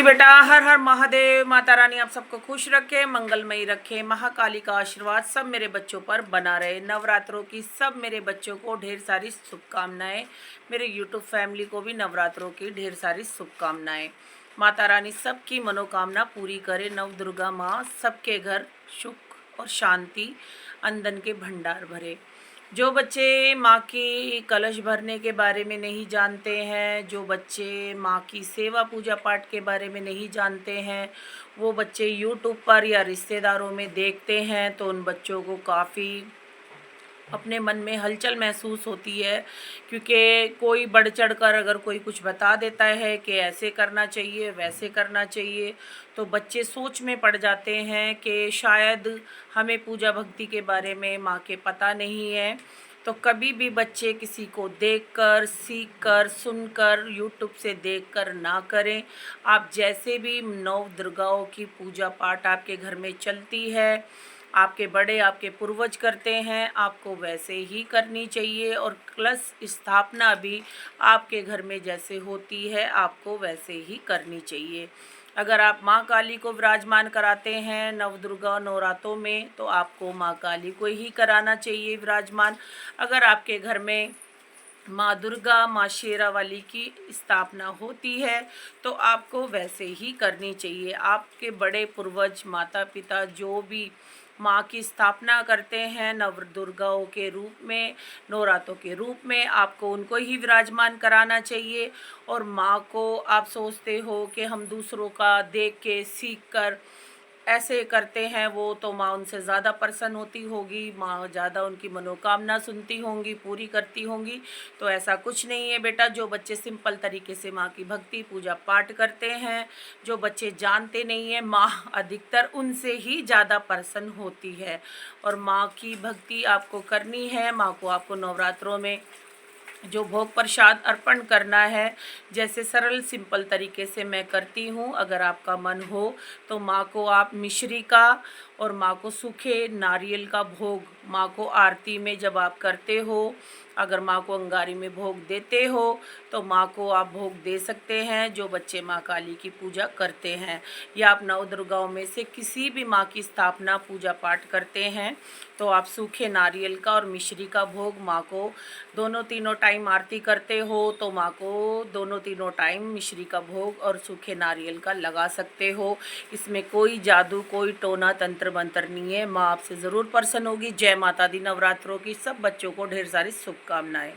जी बेटा, हर हर महादेव। माता रानी आप सबको खुश रखे, मंगलमयी रखे, महाकाली का आशीर्वाद सब मेरे बच्चों पर बना रहे। नवरात्रों की सब मेरे बच्चों को ढेर सारी शुभकामनाएं। मेरे यूट्यूब फैमिली को भी नवरात्रों की ढेर सारी शुभकामनाएं। माता रानी सबकी मनोकामना पूरी करे। नव दुर्गा माँ सबके घर सुख और शांति, अंदन के भंडार भरे। जो बच्चे माँ की कलश भरने के बारे में नहीं जानते हैं, जो बच्चे माँ की सेवा पूजा पाठ के बारे में नहीं जानते हैं, वो बच्चे यूट्यूब पर या रिश्तेदारों में देखते हैं तो उन बच्चों को काफ़ी अपने मन में हलचल महसूस होती है। क्योंकि कोई बढ़ चढ़ कर अगर कोई कुछ बता देता है कि ऐसे करना चाहिए, वैसे करना चाहिए, तो बच्चे सोच में पड़ जाते हैं कि शायद हमें पूजा भक्ति के बारे में माँ के पता नहीं है। तो कभी भी बच्चे किसी को देखकर, सीखकर, सुनकर, यूट्यूब से देखकर ना करें। आप जैसे भी नौ दुर्गाओं की पूजा पाठ आपके घर में चलती है, आपके बड़े, आपके पूर्वज करते हैं, आपको वैसे ही करनी चाहिए। और कलश स्थापना भी आपके घर में जैसे होती है, आपको वैसे ही करनी चाहिए। अगर आप माँ काली को विराजमान कराते हैं नवदुर्गा नवरात्रों में, तो आपको माँ काली को ही कराना चाहिए विराजमान। अगर आपके घर में माँ दुर्गा, माँ शेरा वाली की स्थापना होती है, तो आपको वैसे ही करनी चाहिए। आपके बड़े पूर्वज, माता पिता जो भी माँ की स्थापना करते हैं नव दुर्गाओं के रूप में, नवरात्रों के रूप में, आपको उनको ही विराजमान कराना चाहिए। और माँ को आप सोचते हो कि हम दूसरों का देख के, सीख कर ऐसे करते हैं वो, तो माँ उनसे ज़्यादा प्रसन्न होती होगी, माँ ज़्यादा उनकी मनोकामना सुनती होंगी, पूरी करती होंगी। तो ऐसा कुछ नहीं है बेटा। जो बच्चे सिंपल तरीके से माँ की भक्ति पूजा पाठ करते हैं, जो बच्चे जानते नहीं हैं, माँ अधिकतर उनसे ही ज़्यादा प्रसन्न होती है। और माँ की भक्ति आपको करनी है। माँ को आपको नवरात्रों में जो भोग प्रसाद अर्पण करना है, जैसे सरल सिंपल तरीके से मैं करती हूँ, अगर आपका मन हो तो माँ को आप मिश्री का और माँ को सूखे नारियल का भोग, माँ को आरती में जब आप करते हो, अगर माँ को अंगारी में भोग देते हो तो माँ को आप भोग दे सकते हैं। जो बच्चे माँ काली की पूजा करते हैं या आप नव दुर्गाओं में से किसी भी माँ की स्थापना पूजा पाठ करते हैं, तो आप सूखे नारियल का और मिश्री का भोग माँ को दोनों तीनों टाइम आरती करते हो तो माँ को दोनों तीनों टाइम मिश्री का भोग और सूखे नारियल का लगा सकते हो। इसमें कोई जादू, कोई टोना तंत्र मंत्र नहीं है। माँ आपसे ज़रूर प्रसन्न होगी। जय माता दी। नवरात्रों की सब बच्चों को ढेर सारी शुभकामनाएं।